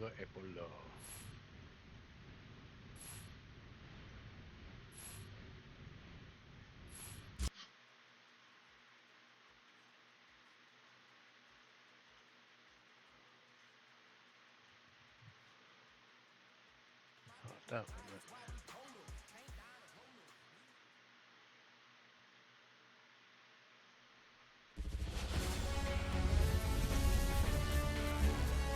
là, elle est pas là. Attends.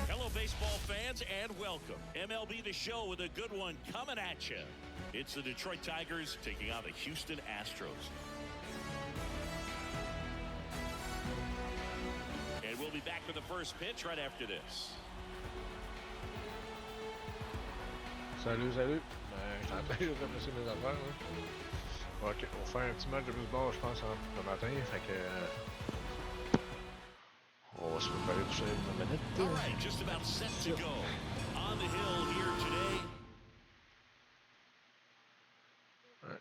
Hello, baseball fans, and welcome. MLB The Show with a good one coming at you. It's the Detroit Tigers taking on the Houston Astros. And we'll be back with the first pitch right after this. Salut. J'étais en train de ramasser mes affaires. Là. Ok, on va faire un petit match de baseball, je pense, le matin. Fait que. On va se préparer pour ça une minute. All right, just about set to go. On the hill here today. Ouais.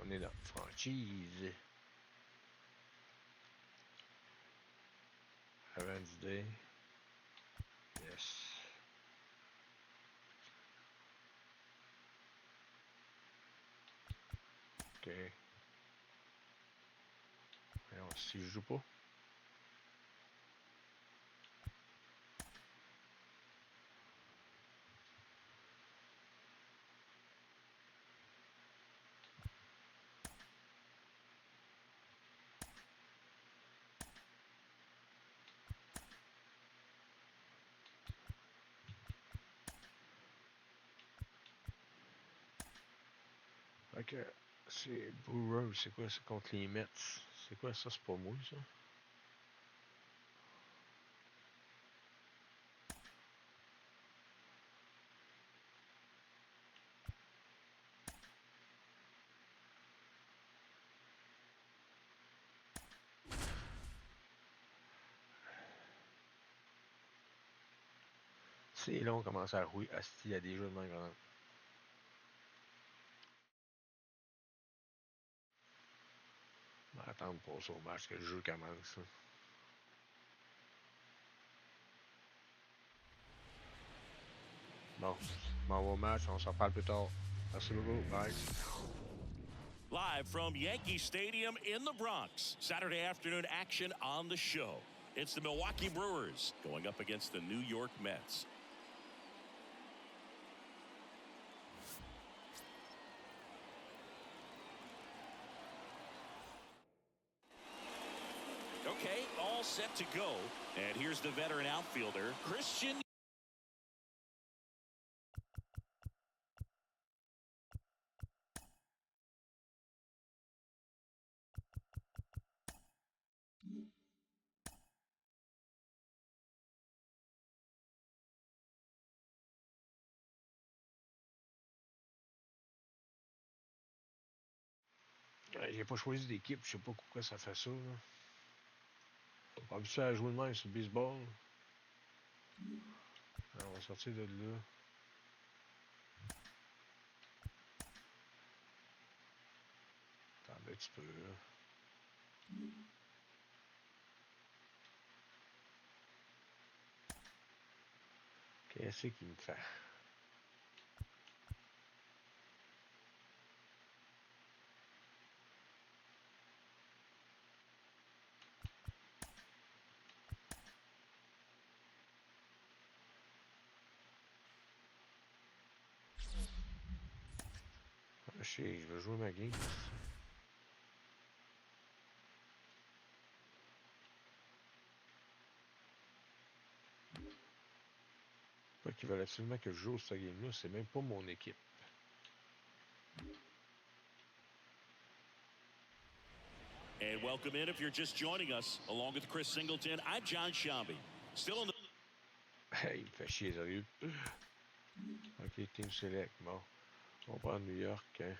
On est là. Franchise. Avance Day. Yes. Ok. Voyons, si je joue pas. Ok. C'est Brewers, c'est quoi? C'est contre les Mets. C'est quoi ça? C'est pas moi, ça? C'est long, on commence à rouiller. Asti, il y a des jeux de main grand. On va attendre pour ça au match que le jeu commence. Bon, m'en va au match, on s'en parle plus tard. Merci beaucoup, bye. Live from Yankee Stadium in the Bronx. Saturday afternoon action on the show. It's the Milwaukee Brewers going up against the New York Mets. Okay, all set to go. And here's the veteran outfielder, Christian. J'ai pas choisi d'équipe, je sais pas pourquoi ça fait ça. Là. Pas habitué à jouer de même sur le baseball. Alors, on va sortir de là. Attends un petit peu là. Qu'est-ce qu'il me fait? Je sais, je vais jouer ma game. Pas qu'ils veulent absolument que je joue cette game-là, c'est même pas mon équipe. And welcome in if you're just joining us. Along with Chris Singleton, I'm John Shambi. Still in the... Hey, il me fait chier, sérieux. Ok, Team Select, bon. On va New York. Hein.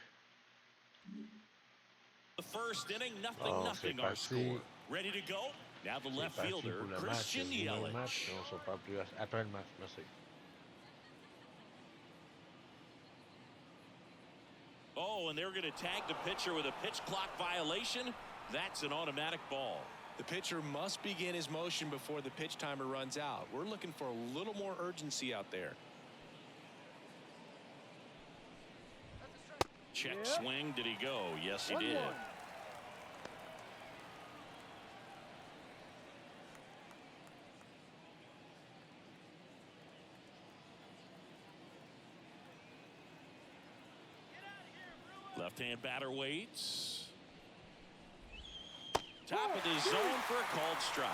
The first inning, Bon, nothing our score. Ready to go? Now the left fielder, Christian Yelich. On se parle plus après le match. Merci. Oh, and they're going to tag the pitcher with a pitch clock violation. That's an automatic ball. The pitcher must begin his motion before the pitch timer runs out. We're looking for a little more urgency out there. Check swing. Did he go? Yes, he did. Left-hand batter waits. Top of the zone for a called strike.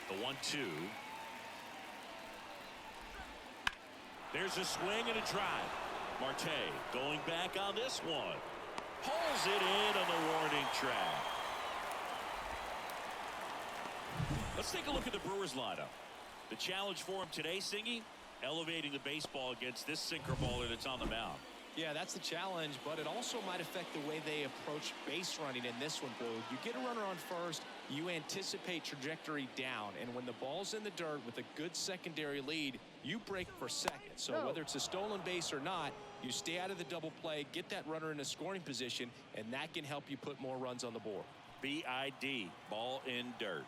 The 1-2. There's a swing and a drive. Marte going back on this one. Pulls it in on the warning track. Let's take a look at the Brewers lineup. The challenge for him today, Singy, elevating the baseball against this sinker baller that's on the mound. Yeah, that's the challenge, but it also might affect the way they approach base running in this one, Boo. You get a runner on first, you anticipate trajectory down, and when the ball's in the dirt with a good secondary lead, you break for second. So whether it's a stolen base or not, you stay out of the double play, get that runner in a scoring position, and that can help you put more runs on the board. BID, ball in dirt.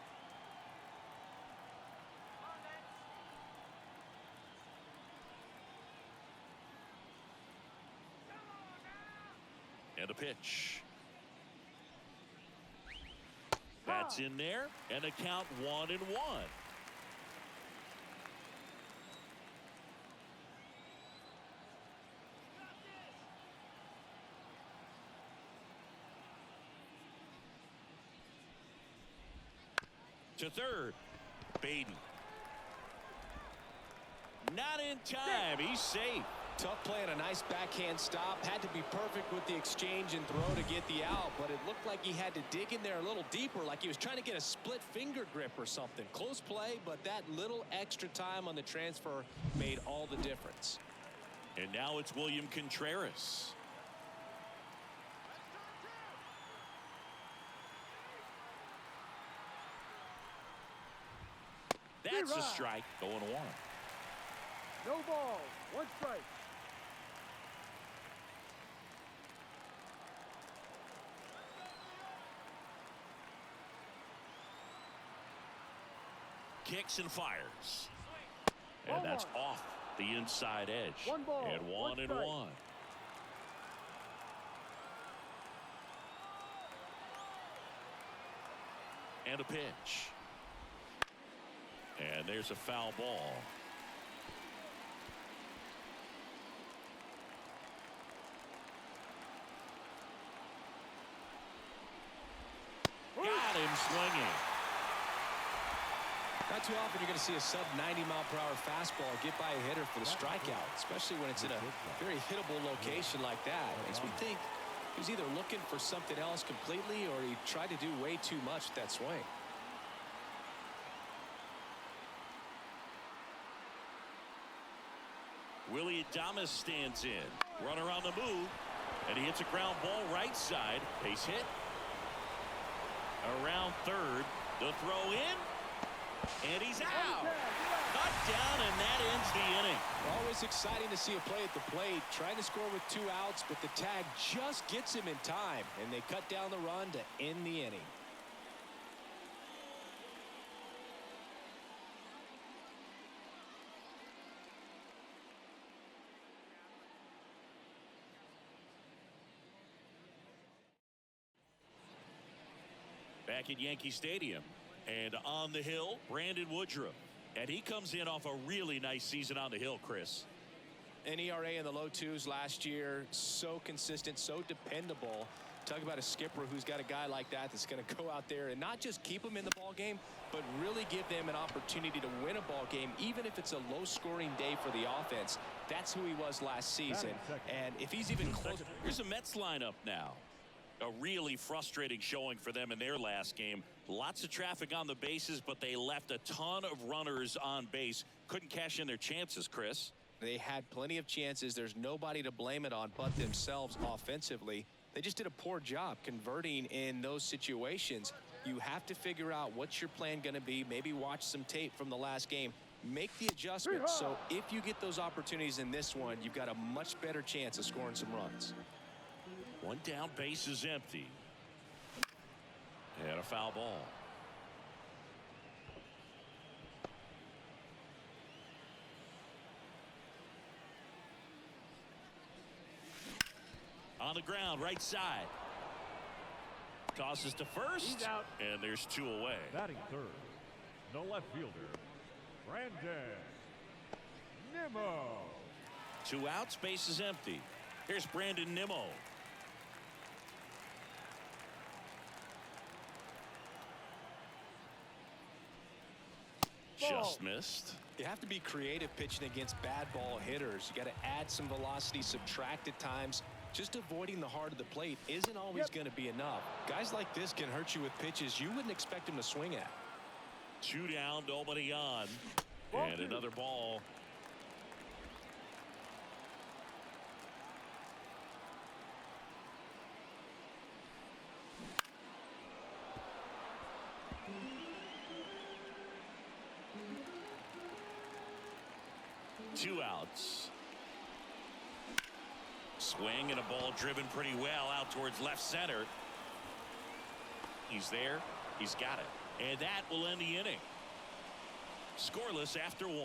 And a pitch. That's in there, and a count 1-1. To third, Baden. Not in time. He's safe. Tough play and a nice backhand stop. Had to be perfect with the exchange and throw to get the out, but it looked like he had to dig in there a little deeper, like he was trying to get a split finger grip or something. Close play, but that little extra time on the transfer made all the difference. And now it's William Contreras. That's a strike. Going 1. No ball. 1 strike. Kicks and fires. And that's off the inside edge. 1 ball. And 1-1. And a pitch. And there's a foul ball. Got him swinging. Not too often you're going to see a sub 90-mile-per-hour fastball get by a hitter for the strikeout, especially when it's in a very hittable location like that. Makes me think he was either looking for something else completely or he tried to do way too much with that swing. Willie Adames stands in. Runner on the move. And he hits a ground ball right side. Base hit. Around third. The throw in. And he's out. Cut down, and that ends the inning. Always exciting to see a play at the plate. Trying to score with 2 outs, but the tag just gets him in time. And they cut down the run to end the inning. Back at Yankee Stadium. And on the hill, Brandon Woodruff. And he comes in off a really nice season on the hill, Chris. An ERA in the low 2s last year. So consistent, so dependable. Talk about a skipper who's got a guy like that that's going to go out there and not just keep them in the ball game, but really give them an opportunity to win a ball game, even if it's a low-scoring day for the offense. That's who he was last season. And if he's even closer. Here's a Mets lineup now. A really frustrating showing for them in their last game. Lots of traffic on the bases, but they left a ton of runners on base. Couldn't cash in their chances, Chris. They had plenty of chances. There's nobody to blame it on but themselves offensively. They just did a poor job converting in those situations. You have to figure out what's your plan going to be. Maybe watch some tape from the last game. Make the adjustments. So if you get those opportunities in this one, you've got a much better chance of scoring some runs. One down, base is empty. And a foul ball. On the ground, right side. Tosses to first. He's out. And there's 2 away. Batting third, the left fielder, Brandon Nimmo. 2 outs, base is empty. Here's Brandon Nimmo. Just missed. You have to be creative pitching against bad ball hitters. You got to add some velocity, subtract at times. Just avoiding the heart of the plate isn't always going to be enough. Guys like this can hurt you with pitches you wouldn't expect them to swing at. 2 down, nobody on. And another ball. Two outs. Swing and a ball driven pretty well out towards left center. He's there. He's got it. And that will end the inning. Scoreless after 1.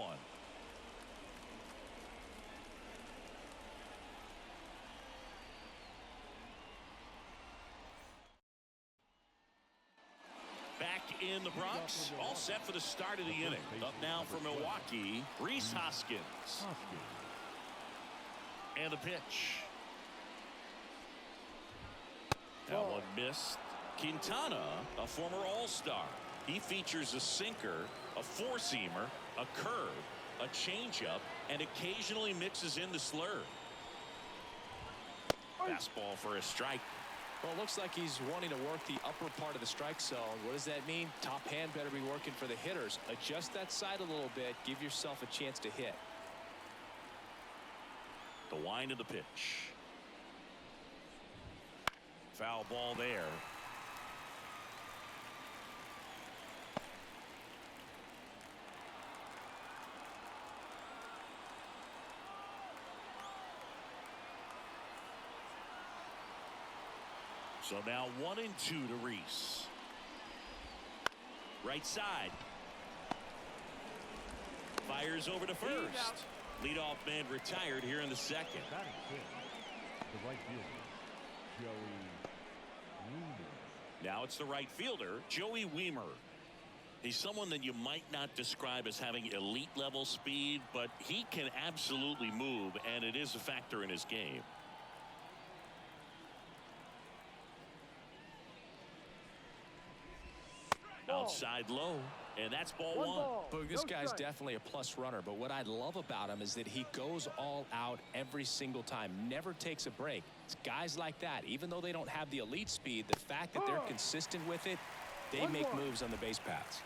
Back in the Bronx, all set for the start of the inning. Up now for Milwaukee, Rhys Hoskins. And the pitch. That one missed. Quintana, a former All-Star. He features a sinker, a four-seamer, a curve, a changeup, and occasionally mixes in the slurve. Fastball for a strike. Well, it looks like he's wanting to work the upper part of the strike zone. What does that mean? Top hand better be working for the hitters. Adjust that side a little bit. Give yourself a chance to hit. The wind of the pitch. Foul ball there. So now 1-2 to Rhys. Right side. Fires over to first. Leadoff man retired here in the second. Batting fifth, the right fielder, Joey Wiemer. Now it's the right fielder, Joey Wiemer. He's someone that you might not describe as having elite level speed, but he can absolutely move, and it is a factor in his game. Outside low, and that's ball one. Boog, this guy's definitely a plus runner, but what I love about him is that he goes all out every single time, never takes a break. It's guys like that, even though they don't have the elite speed, the fact that they're consistent with it, they make moves on the base paths.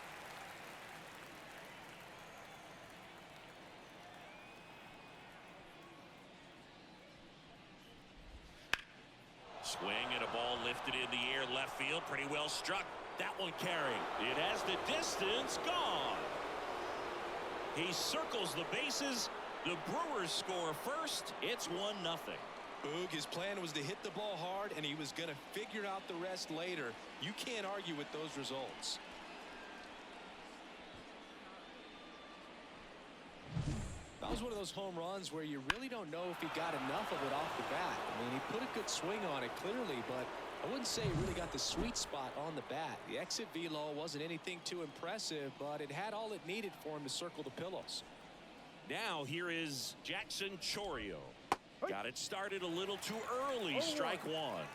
Swing and a ball lifted in the air, left field, pretty well struck. That one carrying. It has the distance, gone. He circles the bases. The Brewers score first. It's 1-0. Boog, his plan was to hit the ball hard, and he was going to figure out the rest later. You can't argue with those results. That was one of those home runs where you really don't know if he got enough of it off the bat. I mean, he put a good swing on it clearly, but I wouldn't say he really got the sweet spot on the bat. The exit velo wasn't anything too impressive, but it had all it needed for him to circle the pillows. Now here is Jackson Chourio. Got it started a little too early. Strike one.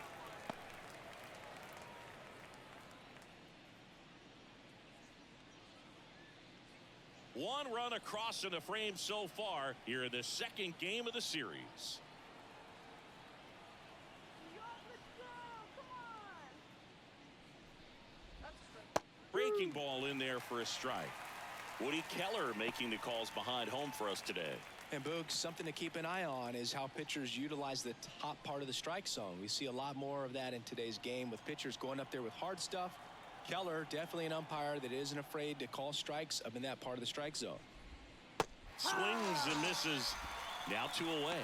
One run across in the frame so far here in the second game of the series. Breaking ball in there for a strike. Woody Keller making the calls behind home for us today. And Boog, something to keep an eye on is how pitchers utilize the top part of the strike zone. We see a lot more of that in today's game with pitchers going up there with hard stuff, Keller, definitely an umpire that isn't afraid to call strikes up in that part of the strike zone. Swings and misses. Now 2 away.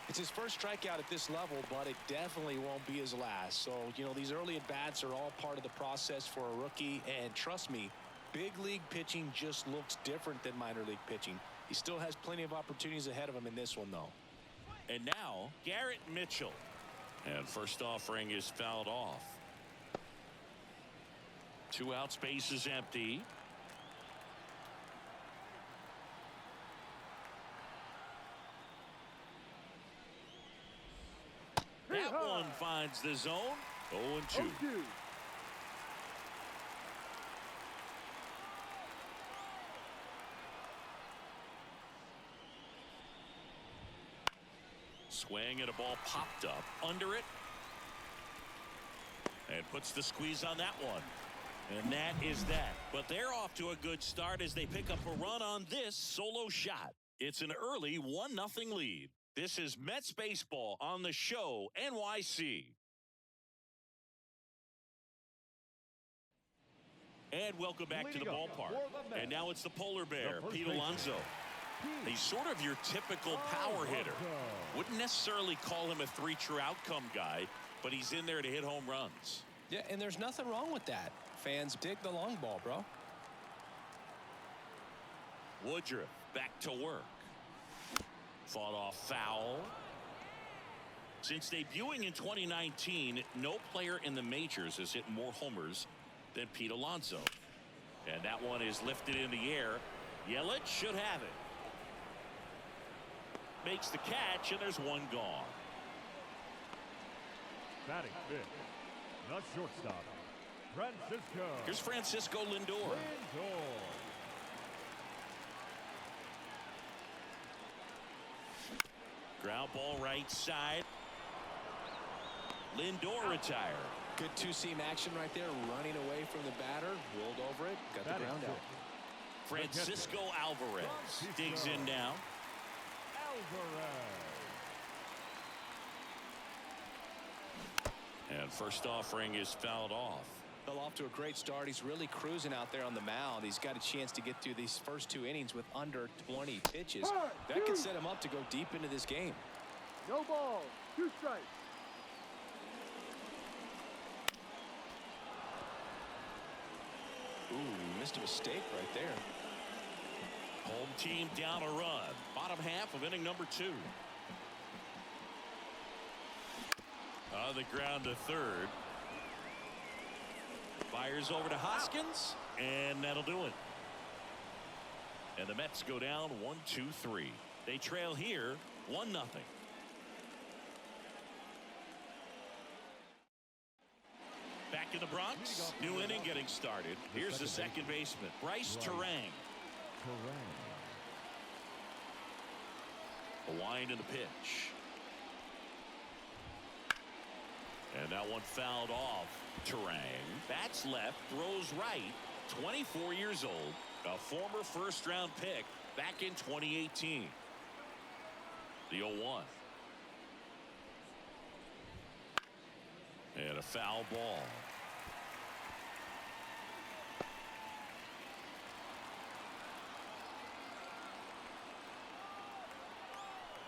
It's his first strikeout at this level, but it definitely won't be his last. So, you know, these early at-bats are all part of the process for a rookie. And trust me, big league pitching just looks different than minor league pitching. He still has plenty of opportunities ahead of him in this one, though. And now, Garrett Mitchell. And first offering is fouled off. 2 outs, base is empty. That one finds the zone. 0-2. 0-2. Swing and a ball popped up under it. And puts the squeeze on that one. And that is that. But they're off to a good start as they pick up a run on this solo shot. It's an early 1-0 lead. This is Mets baseball on the show NYC. And welcome back to the ballpark. And now it's the polar bear, Pete Alonso. He's sort of your typical power hitter. Wouldn't necessarily call him a 3 true outcome guy, but he's in there to hit home runs. Yeah, and there's nothing wrong with that. Fans dig the long ball, bro. Woodruff back to work. Fought off foul. Since debuting in 2019, no player in the majors has hit more homers than Pete Alonso. And that one is lifted in the air. Yelich should have it. Makes the catch, and there's one gone. Batting fifth, the shortstop, Francisco. Here's Francisco Lindor. Ground ball right side. Lindor retired. Good two-seam action right there, running away from the batter, rolled over it, got the ground out. Francisco Alvarez digs in now. And first offering is fouled off. Well, off to a great start. He's really cruising out there on the mound. He's got a chance to get through these first 2 innings with under 20 pitches. That could set him up to go deep into this game. No balls. 2 strikes. Ooh, missed a mistake right there. Home team down a run. Bottom half of inning number 2. On the ground to third. Fires over to Hoskins, and that'll do it. And the Mets go down 1-2-3. They trail here 1-0. Back in the Bronx, new inning getting started. Here's the second baseman, Bryce Turang. A wind in the pitch. And that one fouled off. Turang bats left, throws right. 24 years old, a former first-round pick back in 2018. The 0-1. And a foul ball.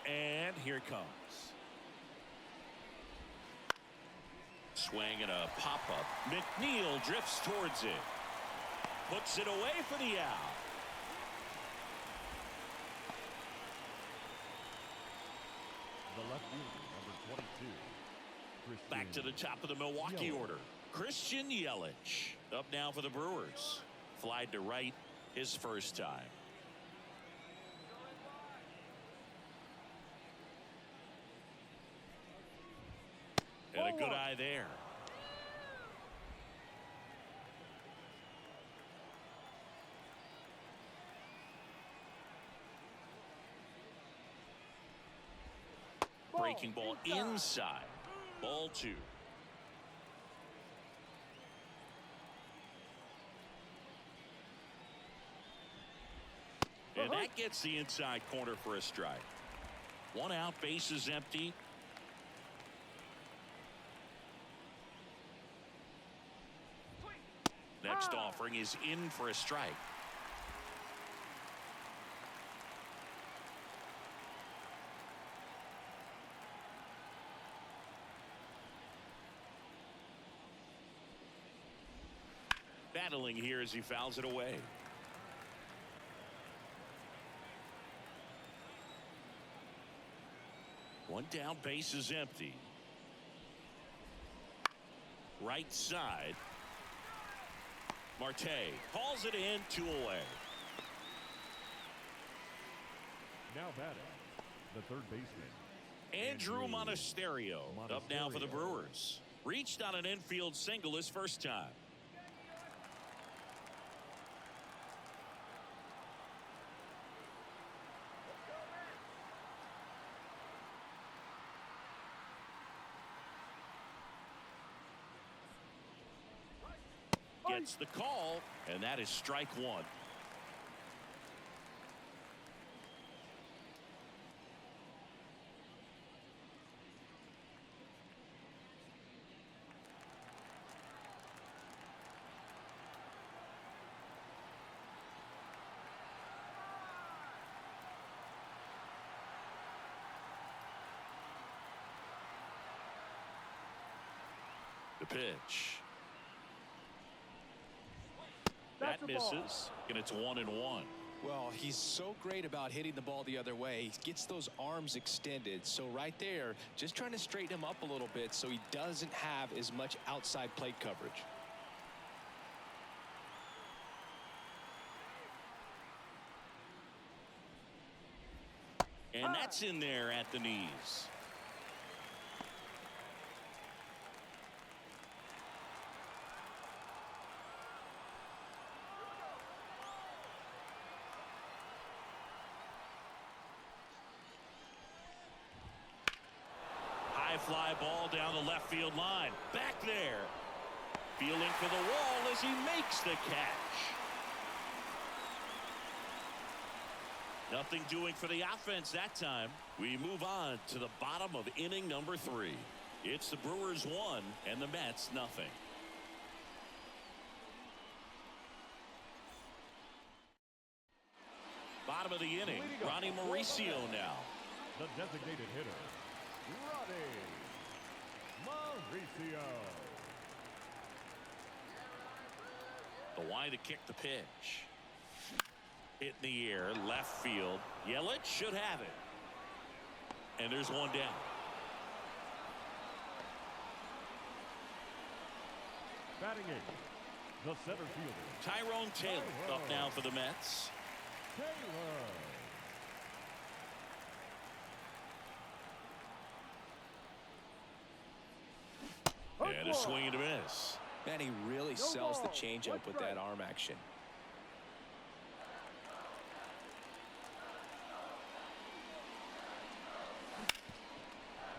And here it comes. Swing and a pop-up. McNeil drifts towards it. Puts it away for the out. The left fielder, number 22. Back to the top of the Milwaukee order. Christian Yelich up now for the Brewers. Flied to right his first time. And a good eye there. Breaking ball inside. Ball 2. And that gets the inside corner for a strike. 1 out, base is empty. next offering is in for a strike. Battling here as he fouls it away. One down, base is empty. Right side. Marte hauls it in, 2 away. Now batting, the third baseman. Andrew Monasterio up now for the Brewers. Reached on an infield single his first time. Gets the call, and that is strike 1. The pitch. That misses, and it's 1-1. Well, he's so great about hitting the ball the other way. He gets those arms extended. So right there, just trying to straighten him up a little bit so he doesn't have as much outside plate coverage. And that's in there at the knees. Fly ball down the left field line. Back there. Feeling for the wall as he makes the catch. Nothing doing for the offense that time. We move on to the bottom of inning number 3. It's the Brewers 1 and the Mets nothing. Bottom of the inning. Ronnie Mauricio now. The designated hitter, Ronnie Mauricio. The wide to kick the pitch. Hit in the air, left field. Yelich should have it. And there's one down. Batting 8, the center fielder, Tyrone Taylor up now for the Mets. Taylor. And a swing and a miss. Man, he really sells the changeup with that arm action.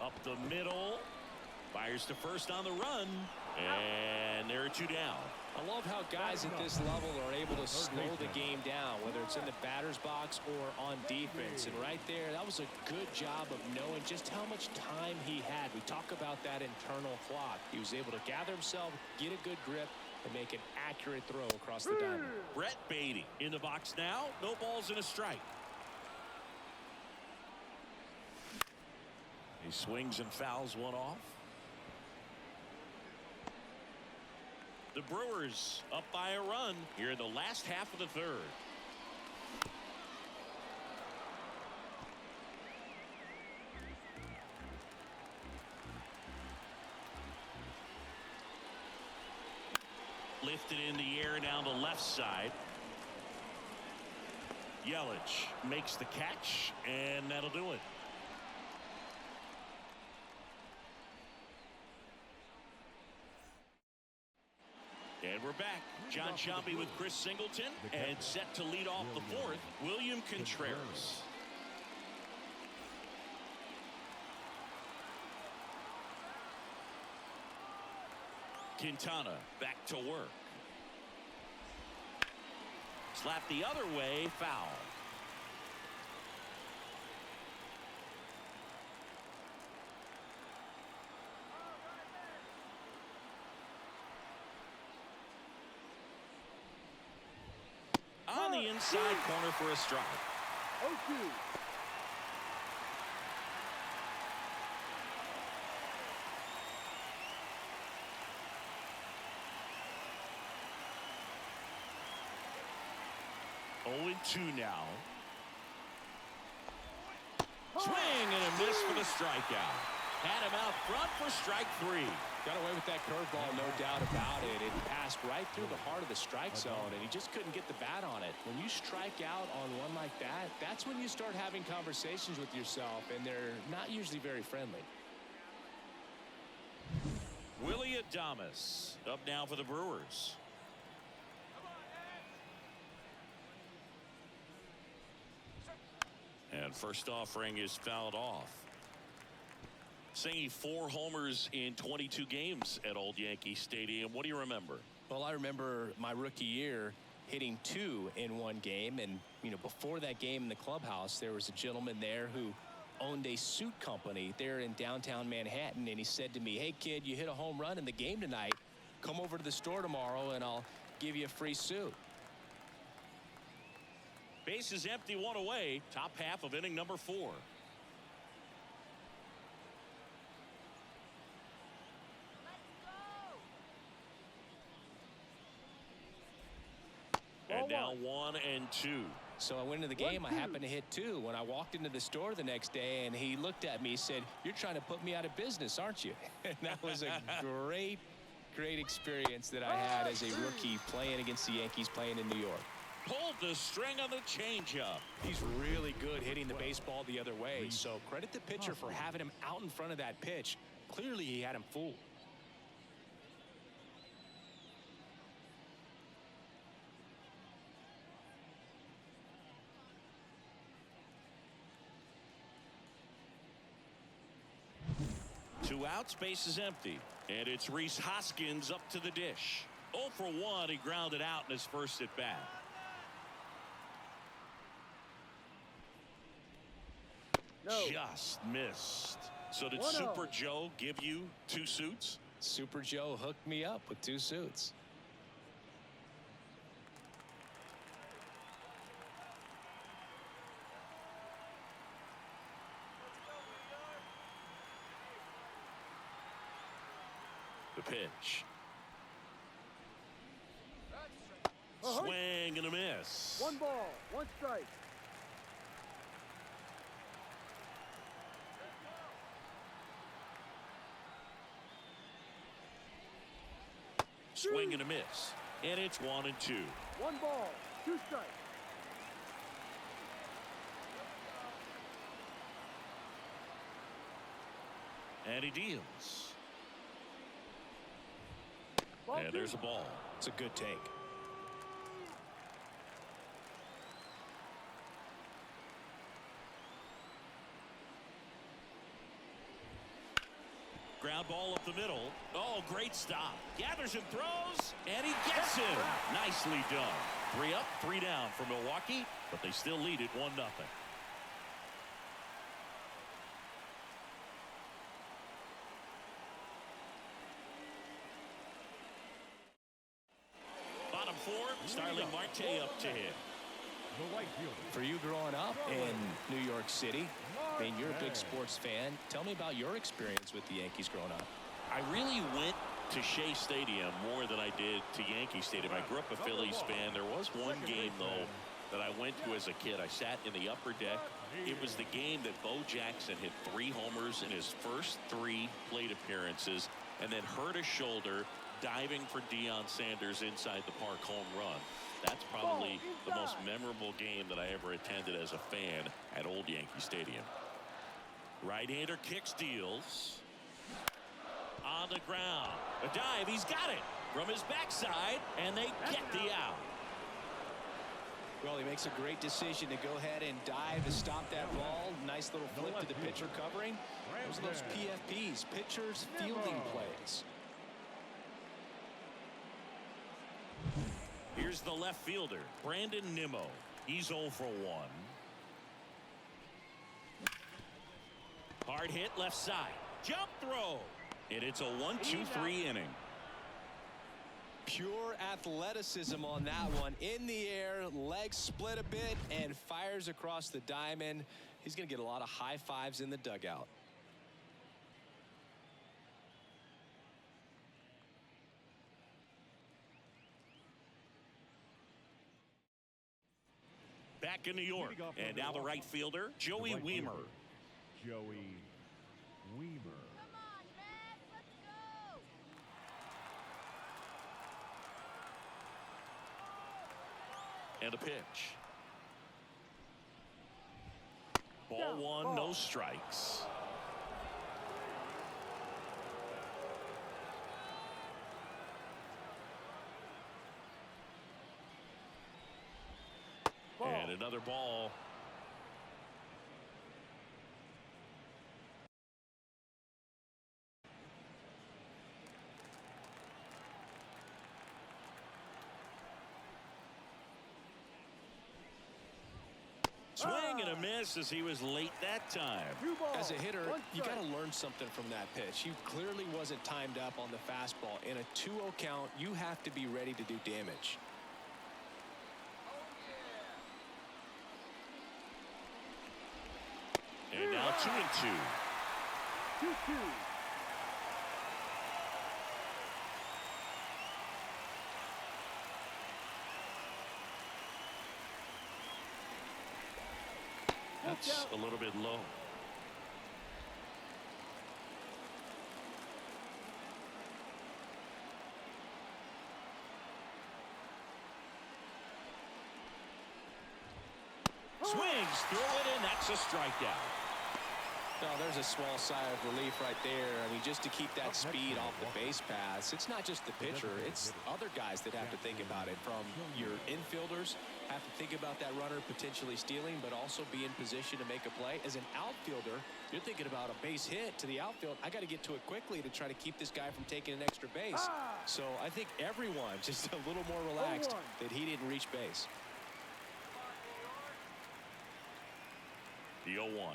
Up the middle. Fires to first on the run. And there are 2 down. I love how guys at this level are able to slow the game down, whether it's in the batter's box or on defense. And right there, that was a good job of knowing just how much time he had. We talk about that internal clock. He was able to gather himself, get a good grip, and make an accurate throw across the diamond. Brett Beatty in the box now. No balls and a strike. He swings and fouls one off. The Brewers up by a run here in the last half of the 3rd. Lifted in the air down the left side. Yelich makes the catch, and that'll do it. And we're back. John Sciambi with Chris Singleton, and set to lead off the 4th, William Contreras. Quintana back to work. Slap the other way, foul. the inside corner for a strike. 0-2. Oh, 2 now. Swing and a miss for the strikeout. Had him out front for strike 3. Got away with that curveball, no doubt about it. It passed right through the heart of the strike zone, and he just couldn't get the bat on it. When you strike out on one like that, that's when you start having conversations with yourself, and they're not usually very friendly. Willy Adames up now for the Brewers. And first offering is fouled off. Saying 4 homers in 22 games at Old Yankee Stadium. What do you remember? Well, I remember my rookie year hitting 2 in one game, and before that game in the clubhouse, there was a gentleman there who owned a suit company there in downtown Manhattan, and he said to me, "Hey kid, you hit a home run in the game tonight. Come over to the store tomorrow and I'll give you a free suit." Base is empty, 1 away. Top half of inning number 4. And now 1 and 2. So I went into the game. I happened to hit 2 when I walked into the store the next day, and he looked at me and said, "You're trying to put me out of business, aren't you?" And that was a great experience that I had as a rookie playing against the Yankees, playing in New York. Pulled the string on the changeup. He's really good hitting the baseball the other way, so credit the pitcher for having him out in front of that pitch. Clearly he had him fooled. Two outs, base is empty. And it's Rhys Hoskins up to the dish. 0 for 1, he grounded out in his first at bat. No. Just missed. So did 1-0. Super Joe give you 2 suits? Super Joe hooked me up with 2 suits. The pitch. Uh-huh. Swing and a miss. 1 ball, 1 strike. Swing and a miss. And it's 1 and 2. 1 ball, 2 strikes. And he deals. Ball And 2. there's a ball. It's a good take. Ground ball up the middle. Oh, great stop. Gathers and throws, and he gets him. Nicely done. 3 up, 3 down for Milwaukee, but they still lead it 1-0. Bottom 4, Starling Marte up to hit. The right fielder. For you growing up in New York City, I mean, you're a big sports fan. Tell me about your experience with the Yankees growing up. I really went to Shea Stadium more than I did to Yankee Stadium. I grew up a Phillies fan. There was one game, though, that I went to as a kid. I sat in the upper deck. It was the game that Bo Jackson hit 3 homers in his first 3 plate appearances and then hurt his shoulder diving for Deion Sanders inside the park home run. That's probably the most memorable game that I ever attended as a fan at Old Yankee Stadium. Right-hander kicks, deals. On the ground. A dive. He's got it from his backside, and they get the out. Well, he makes a great decision to go ahead and dive to stop that ball. Nice little flip to the pitcher covering. Those are those PFPs, pitchers fielding plays. Here's the left fielder, Brandon Nimmo. He's 0 for 1. Hard hit left side. Jump throw. And it's a 1-2-3 inning. pure athleticism on that one. In the air, legs split a bit, and fires across the diamond. He's going to get a lot of high fives in the dugout. Back in New York, and now the right fielder, Joey Wiemer. Joey Wiemer. Come on, man. Let's go. And a pitch. Ball one, no strikes. And another ball. Swing and a miss as he was late that time. As a hitter, you got to learn something from that pitch. He clearly wasn't timed up on the fastball. In a 2-0 count, you have to be ready to do damage. And now 2-2. 2-2. That's a little bit low. Swings through it, and that's a strikeout. Well, there's a small sigh of relief right there. I mean, just to keep that speed off the base paths, it's not just the pitcher, it's other guys that have to think about it. From your infielders, have to think about that runner potentially stealing, but also be in position to make a play. As an outfielder, you're thinking about a base hit to the outfield. I got to get to it quickly to try to keep this guy from taking an extra base. So I think everyone just a little more relaxed that he didn't reach base. The 0-1.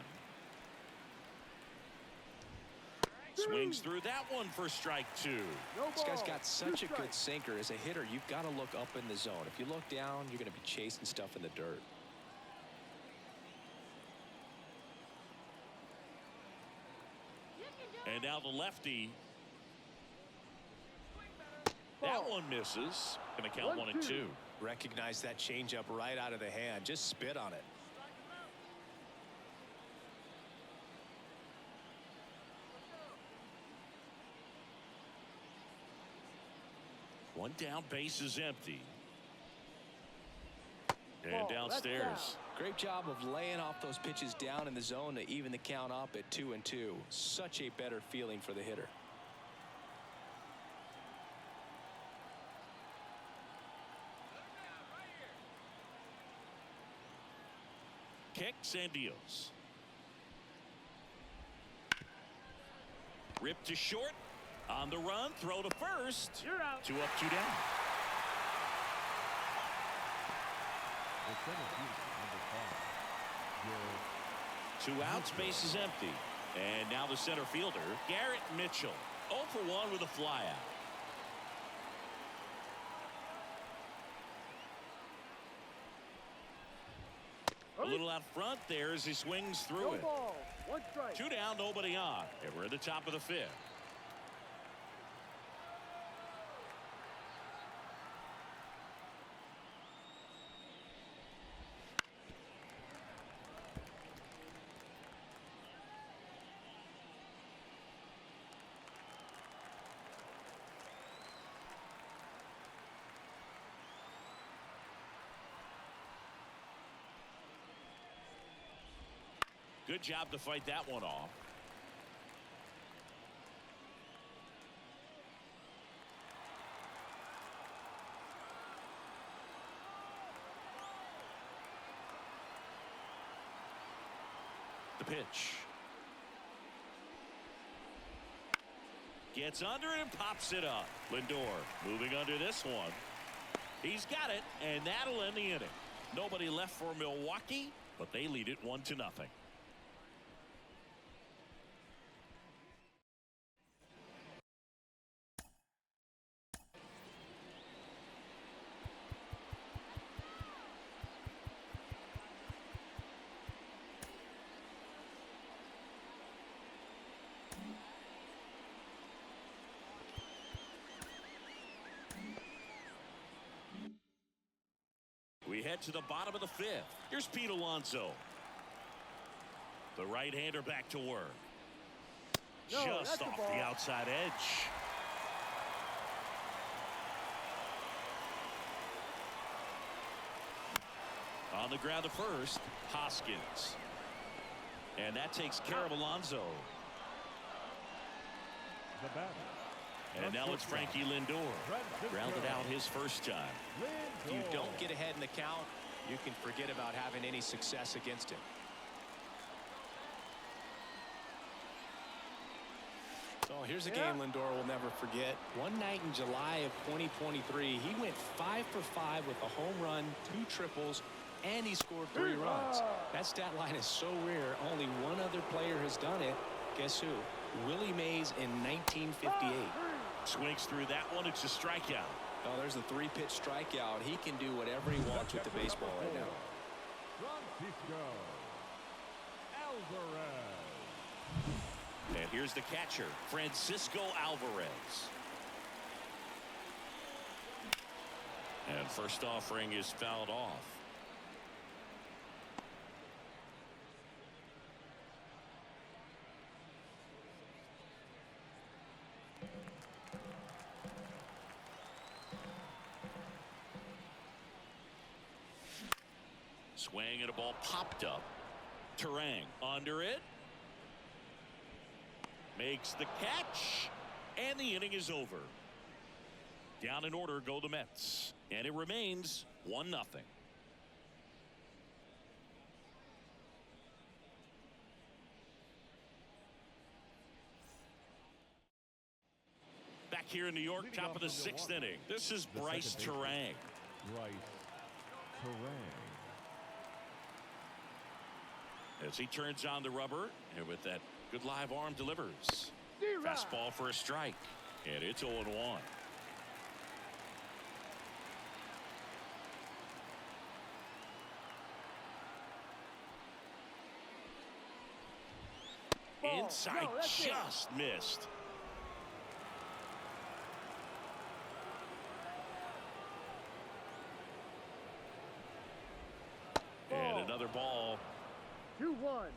Swings through that one for strike two. This guy's got such a good sinker. As a hitter, you've got to look up in the zone. If you look down, you're going to be chasing stuff in the dirt. And now the lefty. That one misses. Going to count 1-2. Recognize that changeup right out of the hand. Just spit on it. One down, base is empty. And downstairs. Great job of laying off those pitches down in the zone to even the count up at 2-2. Such a better feeling for the hitter. Kicks and deals. Ripped to short. On the run, throw to first. You're out. 2 up, 2 down. The center fielder, number 5, Garrett. 2 outs, base is empty. And now the center fielder, Garrett Mitchell. 0 for 1 with a flyout. A little out front there as he swings through No it. ball. 1 strike. 2 down, nobody on. And we're at the top of the 5th. Good job to fight that one off. The pitch. Gets under it and pops it up. Lindor moving under this one. He's got it, and that'll end the inning. Nobody left for Milwaukee, but they lead it 1-0. head to the bottom of the 5th. Here's Pete Alonso. The right-hander back to work. No, Just that's a off ball. the outside edge. On the ground to first, Hoskins. And that takes care of Alonso. The batter. And now it's Frankie Lindor. Grounded out his first time. If you don't get ahead in the count, you can forget about having any success against him. So here's a game Lindor will never forget. One night in July of 2023, he went 5 for 5 with a home run, 2 triples, and he scored 3 runs. That stat line is so rare. Only one other player has done it. Guess who? Willie Mays in 1958. Swings through that one. It's a strikeout. Oh, there's a 3-pitch strikeout. He can do whatever he wants with the baseball right now. Francisco Alvarez. And here's the catcher, Francisco Alvarez. And first offering is fouled off. Swing and a ball popped up. Terang under it. Makes the catch. And the inning is over. Down in order go the Mets. And it remains 1-0. Back here in New York, top of the 6th inning. This is Bryce Terang. Bryce Terang. As he turns on the rubber, and with that good live arm delivers. Fastball for a strike. And it's 0-1. Inside, just missed. And another ball. 2-1.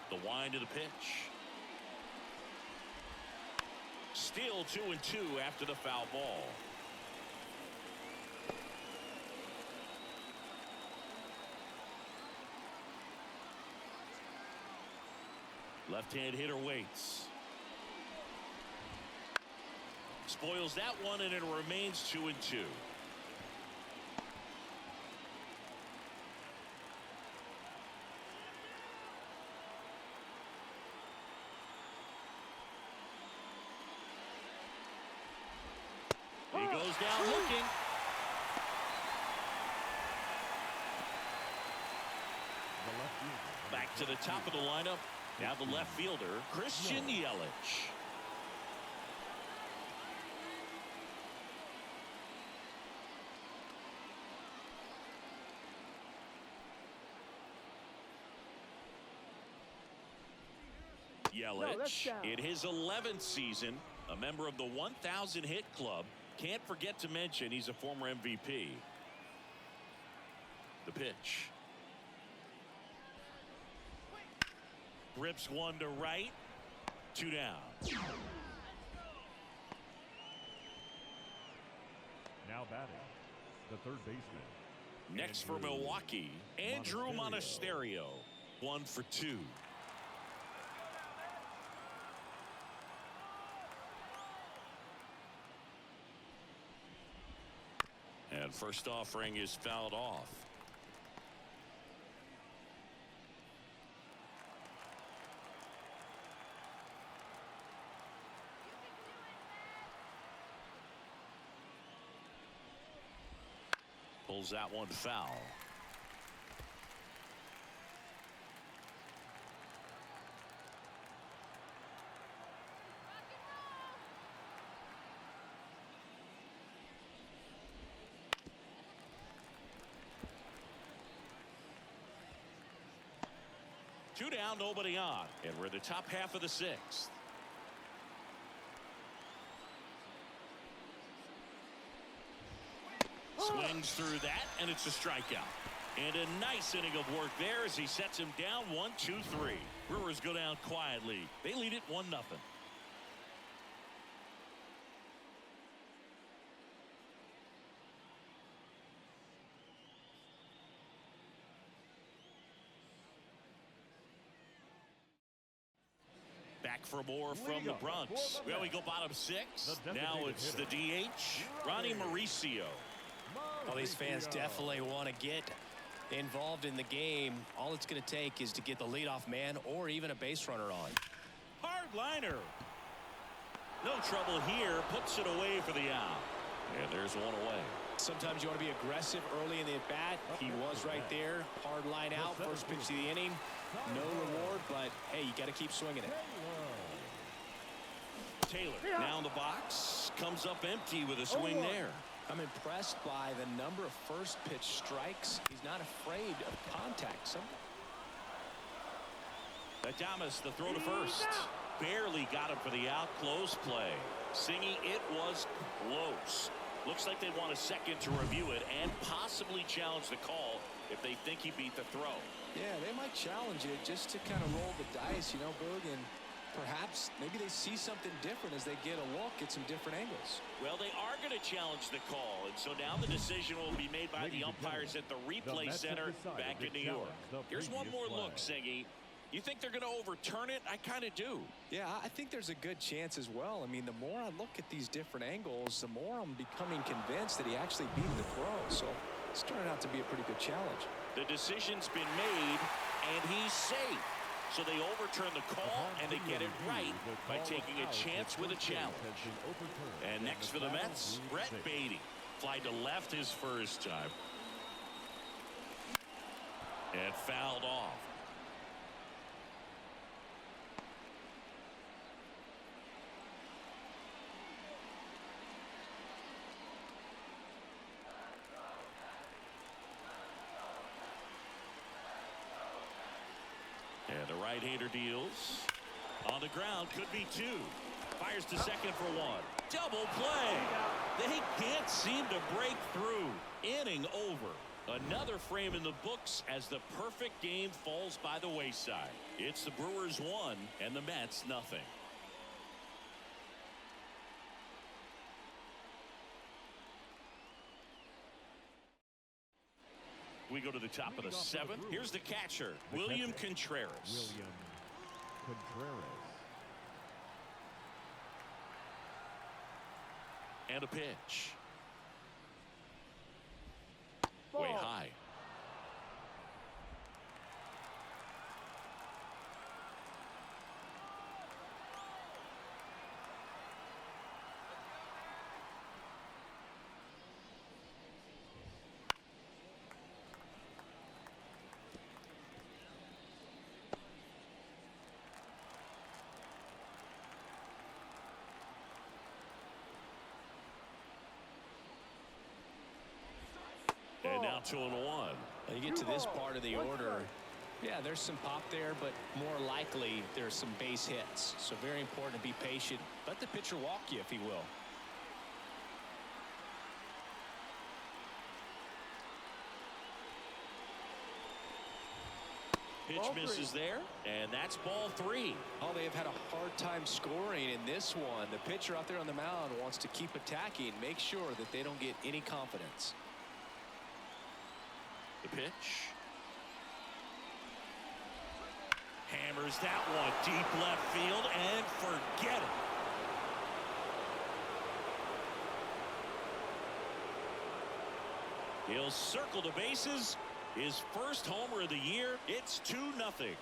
The wind of the pitch. Still 2-2 after the foul ball. Left-hand hitter waits. Spoils that one, and it remains 2-2. He goes down looking. Back to the top of the lineup. Now the left fielder, Christian Yelich. Yelich, in his 11th season, a member of the 1,000 hit club. Can't forget to mention he's a former MVP. The pitch. Rips one to right. 2 down. Now batting, the third baseman. Next for Milwaukee, Andrew Monasterio. 1 for 2. And first offering is fouled off. calls that one foul. Two down, nobody on, and we're in the top half of the sixth. Swings through that, and it's a strikeout. And a nice inning of work there as he sets him down 1-2-3. Brewers go down quietly. They lead it 1-0. Back for more from the Bronx. Well, we go bottom six. Now it's the DH, Ronnie Mauricio. Well, these fans definitely want to get involved in the game. All it's going to take is to get the leadoff man or even a base runner on. Hard liner. No trouble here. Puts it away for the out. And there's one away. Sometimes you want to be aggressive early in the at-bat. He was right there. Hard line out. First pitch of the inning. No reward, but hey, you got to keep swinging it. Taylor now in the box. Comes up empty with a swing there. I'm impressed by the number of first pitch strikes. He's not afraid of contact. Adames, the throw to first. Barely got him for the out. Close play. Singy, it was close. Looks like they want a second to review it and possibly challenge the call if they think he beat the throw. Yeah, they might challenge it just to kind of roll the dice, you know, Boog, and perhaps maybe they see something different as they get a look at some different angles. Well, they are going to challenge the call, and so now the decision will be made by the umpires at the replay center back in New York. Here's one more look, Singy. You think they're going to overturn it? I kind of do. Yeah, I think there's a good chance as well. I mean, the more I look at these different angles, the more I'm becoming convinced that he actually beat the throw. So it's turning out to be a pretty good challenge. The decision's been made, and he's safe. So they overturn the call, and they get it right by taking a chance with a challenge. And next for the Mets, Brett Baty. Fly to left his first time. And fouled off. And the right-hander deals. On the ground, could be two. Fires to second for one. Double play. They can't seem to break through. Inning over. Another frame in the books as the perfect game falls by the wayside. It's the Brewers 1 and the Mets nothing. We go to the top of the seventh. Here's the catcher, William Contreras. William Contreras. And a pitch. Way high. And now 2-1. You get to this part of the order. Yeah, there's some pop there, but more likely there's some base hits. So very important to be patient. Let the pitcher walk you, if he will. Pitch misses there, and that's ball 3. Oh, they have had a hard time scoring in this one. The pitcher out there on the mound wants to keep attacking, make sure that they don't get any confidence. The pitch. Hammers that one deep left field and forget it. He'll circle the bases. His first homer of the year. It's 2-0.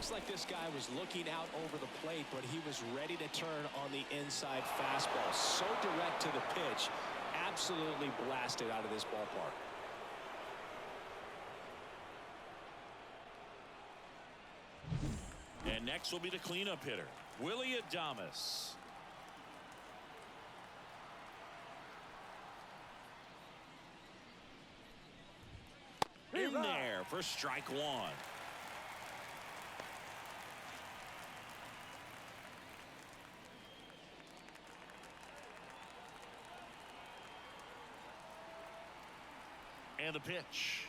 looks like this guy was looking out over the plate, but he was ready to turn on the inside fastball. So direct to the pitch. Absolutely blasted out of this ballpark. And next will be the cleanup hitter, Willy Adames. In there for strike one. And the pitch.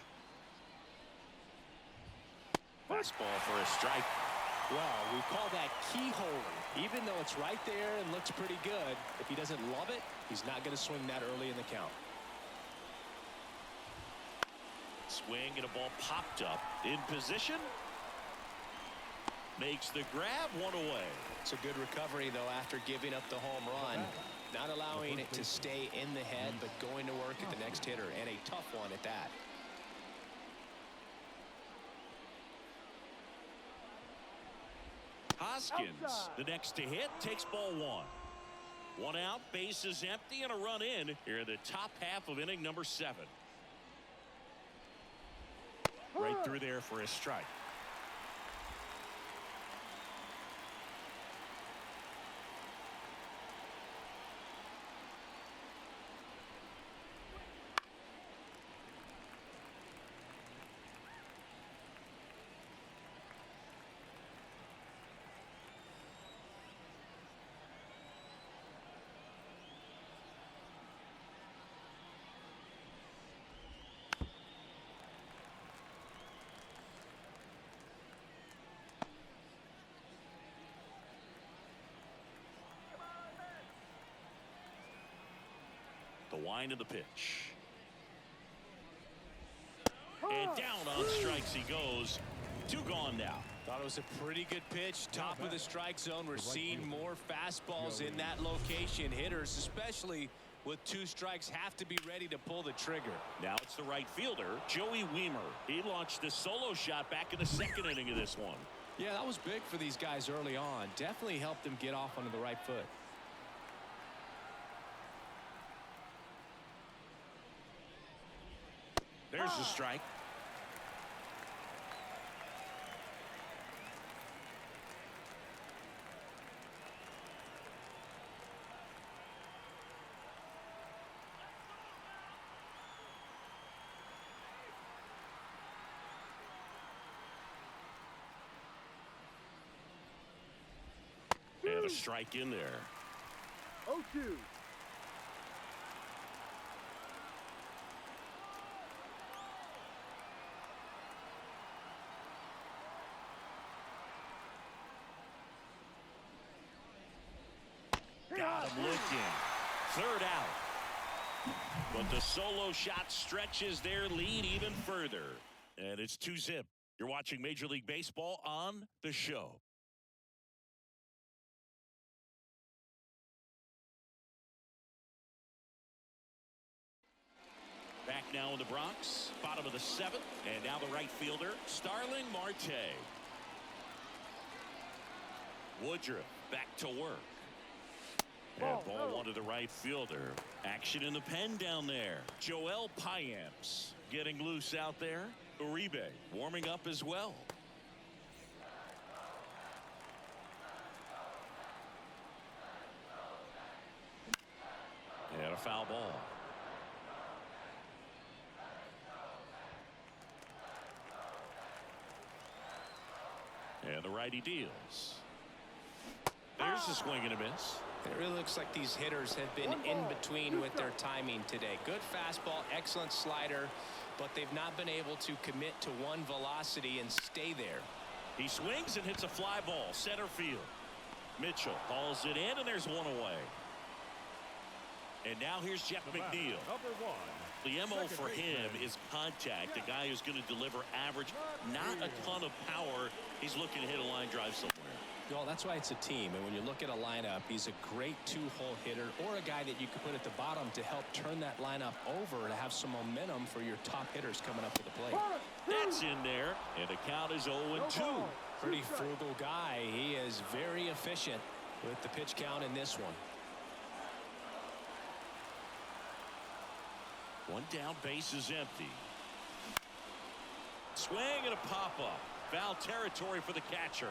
Fastball for a strike. Well, we call that keyhole. Even though it's right there and looks pretty good, if he doesn't love it, he's not going to swing that early in the count. Swing and a ball popped up in position. Makes the grab, one away. It's a good recovery, though, after giving up the home run. Not allowing it to stay in the head, but going to work at the next hitter, and a tough one at that. Hoskins, the next to hit, takes ball one. One out, base is empty, and a run in here in the top half of inning number 7. Right through there for a strike. The wind of the pitch. And down on strikes he goes. 2 gone now. Thought it was a pretty good pitch. Top of the strike zone. We're seeing more fastballs in that location. Hitters, especially with 2 strikes, have to be ready to pull the trigger. Now it's the right fielder, Joey Wiemer. He launched a solo shot back in the 2nd inning of this one. Yeah, that was big for these guys early on. Definitely helped them get off onto the right foot. There's the strike. And a strike in there. 0-2. Got him looking. 3rd out. But the solo shot stretches their lead even further. And it's 2-zip. You're watching Major League Baseball on The Show. Back now in the Bronx, bottom of the 7th, and now the right fielder, Starling Marte. Woodruff back to work. And ball one to the right fielder. Action in the pen down there. Joel Payamps getting loose out there. Uribe warming up as well. And a foul ball. And the righty deals. There's a swing and a miss. It really looks like these hitters have been in between with their timing today. Good fastball, excellent slider, but they've not been able to commit to one velocity and stay there. He swings and hits a fly ball, center field. Mitchell hauls it in, and there's one away. And now here's Jeff McNeil. Number 1. The MO for him is contact. A guy who's going to deliver average, not a ton of power. He's looking to hit a line drive somewhere. Well, that's why it's a team. And when you look at a lineup, he's a great 2-hole hitter or a guy that you could put at the bottom to help turn that lineup over to have some momentum for your top hitters coming up to the plate. That's in there, and the count is 0-2. Pretty frugal guy. He is very efficient with the pitch count in this one. One down, base is empty. Swing and a pop-up. Foul territory for the catcher.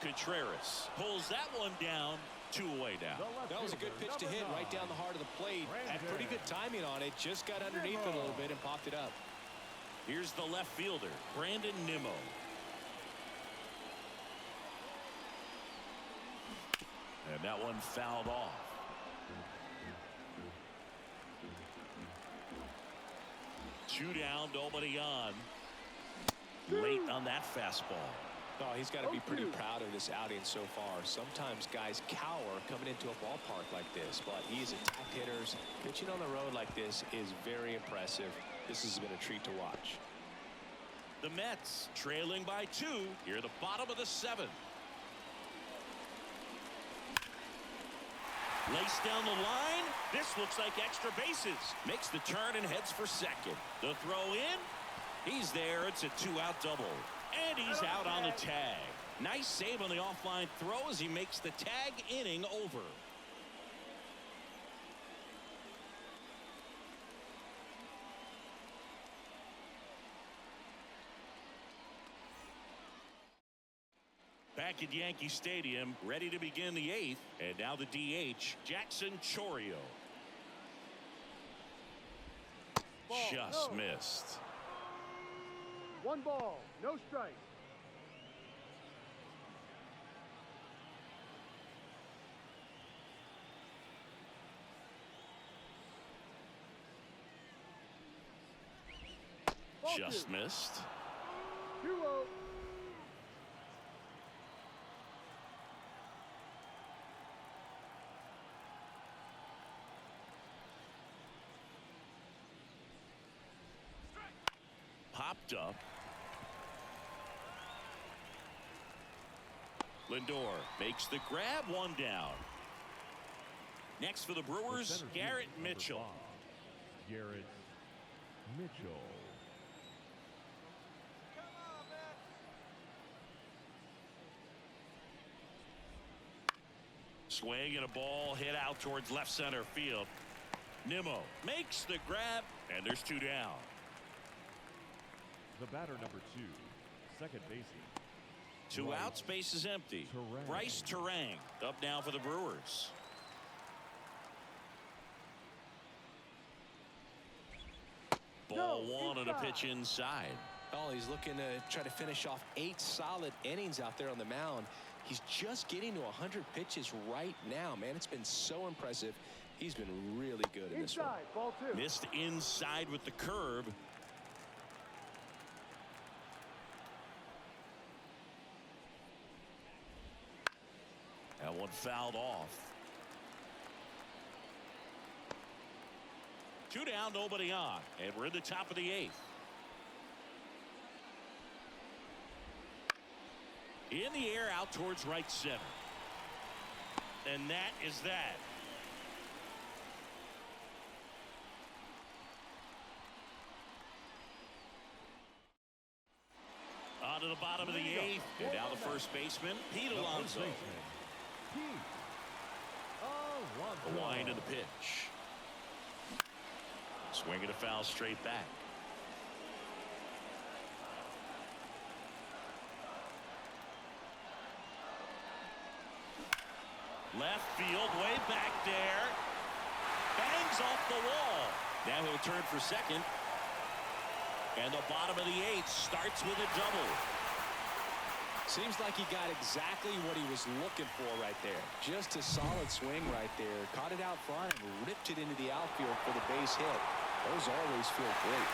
Contreras pulls that one down. 2 away now. That was a good pitch to hit right down the heart of the plate. Had pretty good timing on it. Just got underneath it a little bit and popped it up. Here's the left fielder, Brandon Nimmo. And that one fouled off. Two down, nobody on. Late on that fastball. Oh, he's got to be pretty proud of this outing so far. Sometimes guys cower coming into a ballpark like this, but he's attack hitters. Pitching on the road like this is very impressive. This has been a treat to watch. The Mets trailing by 2 here at the bottom of the 7th. Lace down the line. This looks like extra bases. Makes the turn and heads for second. The throw in. He's there. It's a 2-out double. And he's out on the tag. Nice save on the offline throw as he makes the tag inning over. Back at Yankee Stadium, ready to begin the 8th. And now the DH, Jackson Chourio. Just missed. 1 ball, no strike. Just missed. 2-0. Popped up. Lindor makes the grab, 1 down. Next for the Brewers, Garrett Mitchell. Garrett Mitchell. Swing and a ball hit out towards left center field. Nimmo makes the grab, and there's 2 down. The batter number 2, second baseman. 2 outs, base is empty. Turang. Bryce Turang up now for the Brewers. Ball 1 and a pitch inside. Oh, he's looking to try to finish off 8 solid innings out there on the mound. He's just getting to 100 pitches right now, man. It's been so impressive. He's been really good in this one. Inside, ball 2. Missed inside with the curve. That one fouled off. 2 down, nobody on, and we're in the top of the 8th. In the air, out towards right center. And that is that. On to the bottom of the 8th, and now the first baseman, Pete Alonso. A wind of the pitch. Swinging a foul straight back. Left field, way back there. Bangs off the wall. Now he'll turn for second. And the bottom of the 8th starts with a double. Seems like he got exactly what he was looking for right there. Just a solid swing right there. Caught it out front and ripped it into the outfield for the base hit. Those always feel great.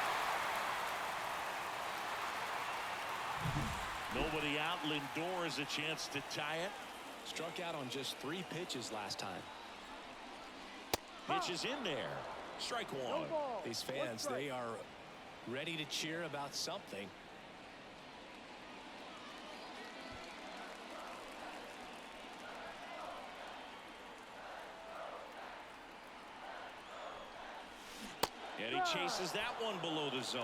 Nobody out. Lindor has a chance to tie it. Struck out on just 3 pitches last time. Pitches in there. Strike 1. These fans, they are ready to cheer about something. And he chases that one below the zone.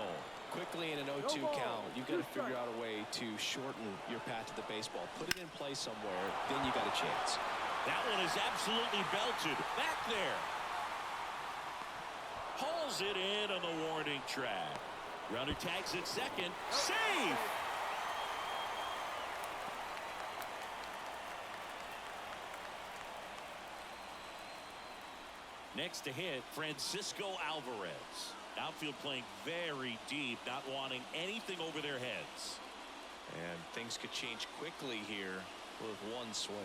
Quickly in an 0-2 count, you've got to figure out a way to shorten your path to the baseball. Put it in play somewhere, then you got a chance. That one is absolutely belted. Back there. Hauls it in on the warning track. Runner tags at second. Save! Next to hit, Francisco Alvarez. Outfield playing very deep, not wanting anything over their heads. And things could change quickly here with one swing.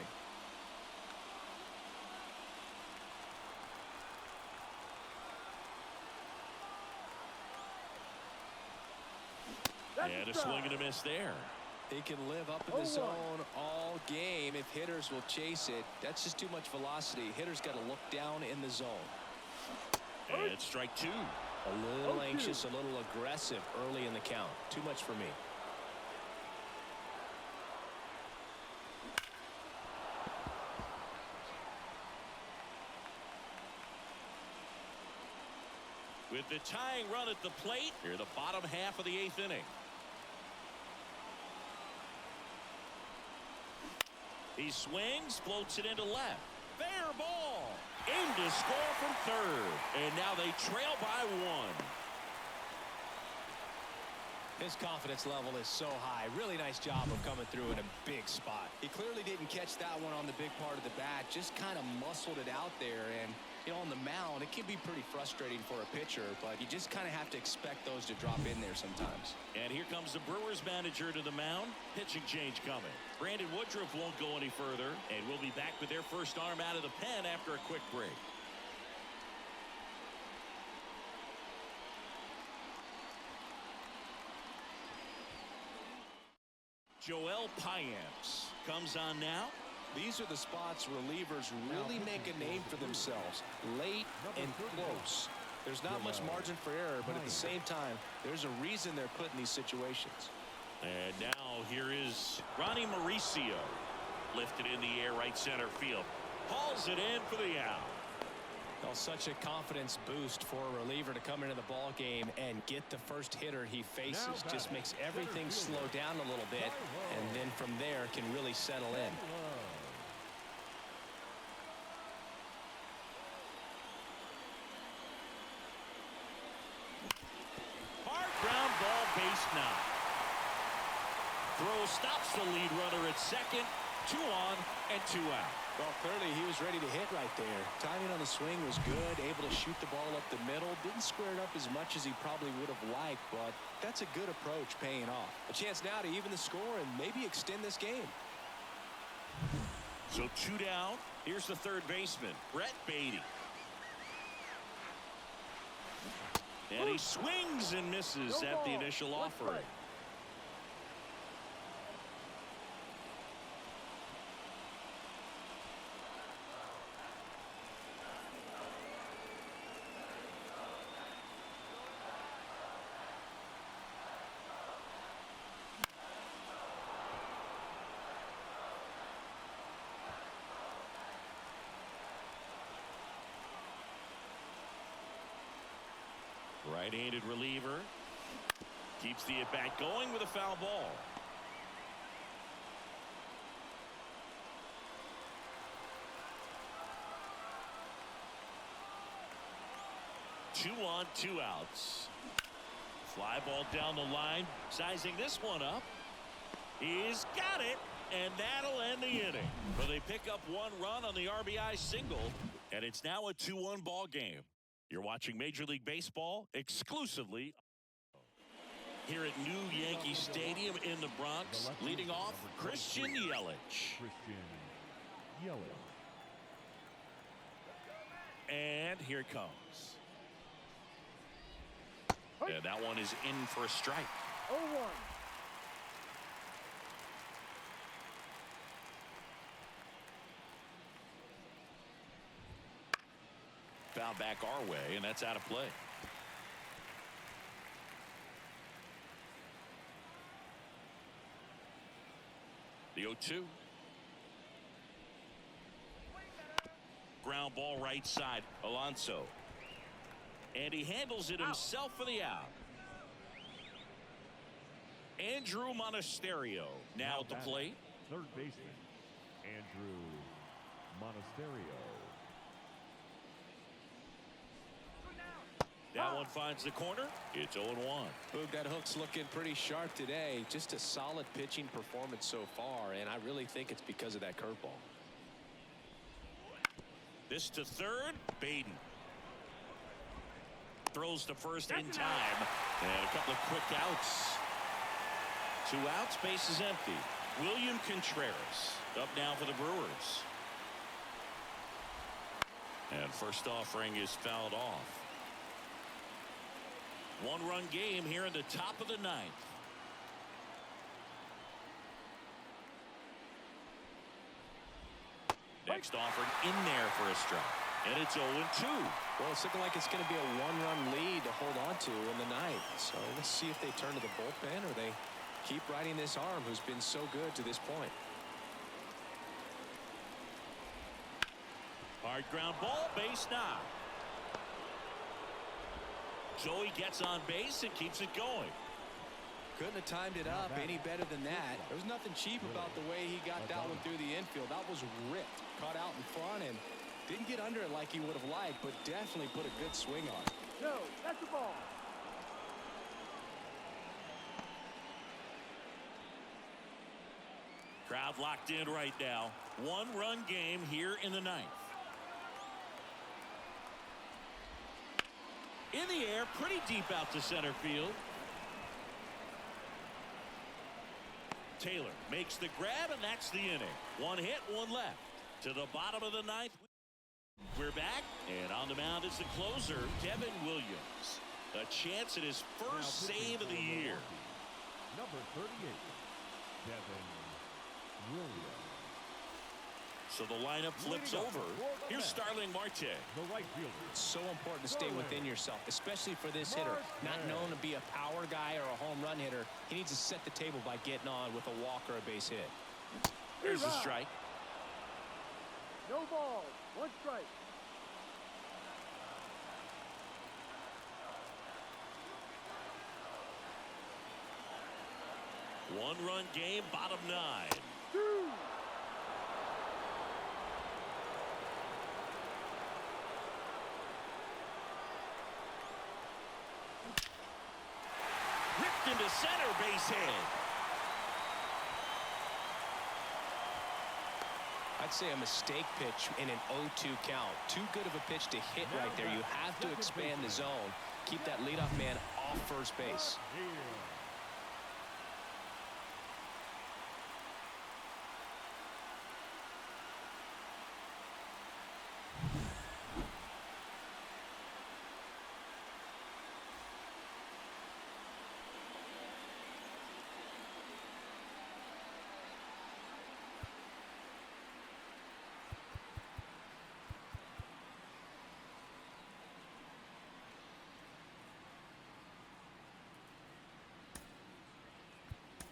And a swing and a miss there. He can live up in the zone all game if hitters will chase it. That's just too much velocity. Hitters got to look down in the zone. And strike two. A little anxious, a little aggressive early in the count. Too much for me. With the tying run at the plate, here the bottom half of the 8th inning. He swings, floats it into left. Fair ball. Aimed to score from third. And now they trail by 1. His confidence level is so high. Really nice job of coming through in a big spot. He clearly didn't catch that one on the big part of the bat. Just kind of muscled it out there. And, you know, on the mound, it can be pretty frustrating for a pitcher, but you just kind of have to expect those to drop in there sometimes. And here comes the Brewers manager to the mound. Pitching change coming. Brandon Woodruff won't go any further, and we'll be back with their first arm out of the pen after a quick break. Joel Payamps comes on now. These are the spots relievers really make a name for themselves. Late and close. There's not much margin for error, but at the same time, there's a reason they're put in these situations. And now here is Ronnie Mauricio. Lifted in the air right center field. Hauls it in for the out. Well, such a confidence boost for a reliever to come into the ball game and get the first hitter he faces. Just makes everything slow down a little bit, and then from there can really settle in. Hard ground ball, base knock. Throw stops the lead runner at second. 2 on and 2 out. Well, clearly he was ready to hit right there. Timing on the swing was good, able to shoot the ball up the middle. Didn't square it up as much as he probably would have liked, but that's a good approach paying off. A chance now to even the score and maybe extend this game. So 2 down. Here's the third baseman, Brett Beatty. And he swings and misses at the initial offering. Right-handed reliever keeps the at-bat going with a foul ball. Two on, 2 outs. Fly ball down the line. Sizing this one up. He's got it, and that'll end the inning. Well, they pick up 1 run on the RBI single, and it's now a 2-1 ball game. You're watching Major League Baseball exclusively here at New Yankee Stadium in the Bronx. Leading off, Christian Yelich. And here it comes. And that one is in for a strike. 0-1. Foul back our way, and that's out of play. The 0-2. Ground ball right side, Alonso. And he handles it himself for the out. Andrew Monasterio now at the batting, plate. Third baseman, Andrew Monasterio. That one finds the corner. It's 0-1. Boog, that hook's looking pretty sharp today. Just a solid pitching performance so far, and I really think it's because of that curveball. This to third. Baden throws to first in time, and a couple of quick outs. 2 outs, base is empty. William Contreras up now for the Brewers. And first offering is fouled off. 1-run game here in the top of the 9th. Next offered in there for a strike. And it's 0-2. Well, it's looking like it's going to be a 1-run lead to hold on to in the 9th. So let's see if they turn to the bullpen or they keep riding this arm who's been so good to this point. Hard ground ball, base knock. Joey gets on base and keeps it going. Couldn't have timed it up any better than that. There was nothing cheap about the way he got that one through the infield. That was ripped, caught out in front, and didn't get under it like he would have liked, but definitely put a good swing on it. No, that's the ball. Crowd locked in right now. 1-run game here in the 9th. In the air, pretty deep out to center field. Taylor makes the grab, and that's the inning. 1 hit, 1 left. To the bottom of the 9th. We're back, and on the mound is the closer, Devin Williams. A chance at his first save of the year. Number 38, Devin Williams. So the lineup flips over. Here's Starling Marte. The right fielder. It's so important to stay within yourself, especially for this hitter. Not known to be a power guy or a home run hitter. He needs to set the table by getting on with a walk or a base hit. There's a strike. No balls. 1 strike. One-run game, bottom 9. 2. Ripped into center, base hit. I'd say a mistake pitch in an 0-2 count. Too good of a pitch to hit right there. You have to expand the zone. Keep that leadoff man off first base. Here.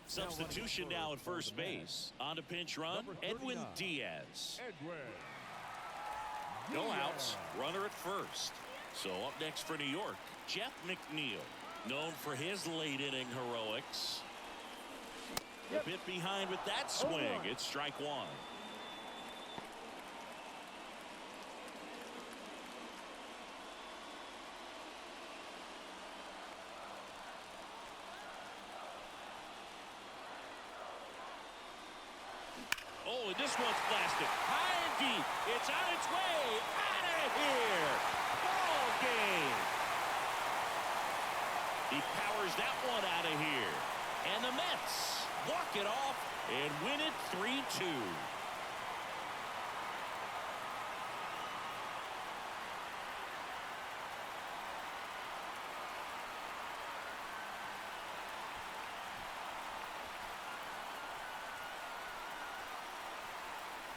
Substitution now at first base. On to pinch run, Edwin Diaz. Edwin. No outs, runner at first. So up next for New York, Jeff McNeil. Known for his late inning heroics. A bit behind with that swing. It's strike 1. Oh, and this one's blasted. High and deep. It's on its way. Out of here. Ball game. He powers that one out of here. And the Mets walk it off and win it 3-2.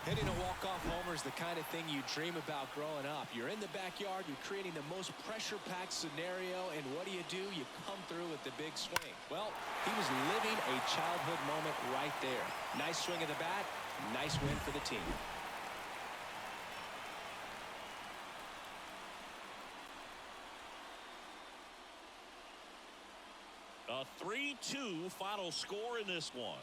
Hitting a walk-off homer is the kind of thing you dream about growing up. You're in the backyard, you're creating the most pressure-packed scenario, and what do? You come through with the big swing. Well, he was living a childhood moment right there. Nice swing of the bat, nice win for the team. A A 3-2 final score in this one.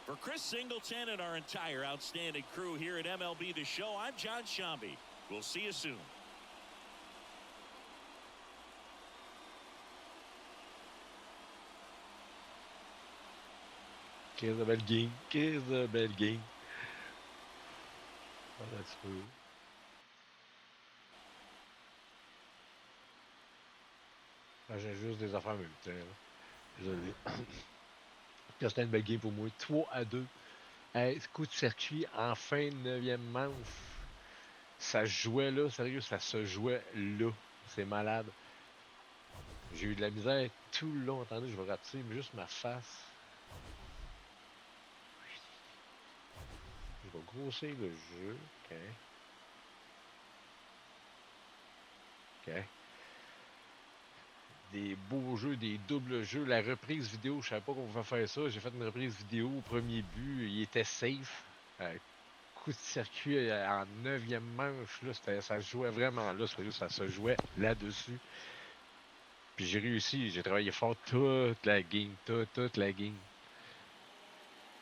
For Chris Singleton and our entire outstanding crew here at MLB The Show, I'm John Shambi. We'll see you soon. Chris de belle game. Chris de belle game. Ah, un petit peu. Ah, j'ai juste des affaires en même temps. Là. Désolé. Là, c'était une belle game pour moi. 3-2. Hey, coup de circuit en fin de 9e manche. Ça se jouait là, sérieux, ça se jouait là. C'est malade. J'ai eu de la misère tout le long. Attendez, je vais rater juste ma face. Je vais grossir le jeu. OK. OK. Des beaux jeux, des doubles jeux. La reprise vidéo, je savais pas qu'on pouvait faire ça. J'ai fait une reprise vidéo au premier but. Il était safe. Coup de circuit en 9e manche. Là, ça se jouait vraiment là. Sérieux, ça se jouait là-dessus. Puis j'ai réussi. J'ai travaillé fort toute la game. Toute la game.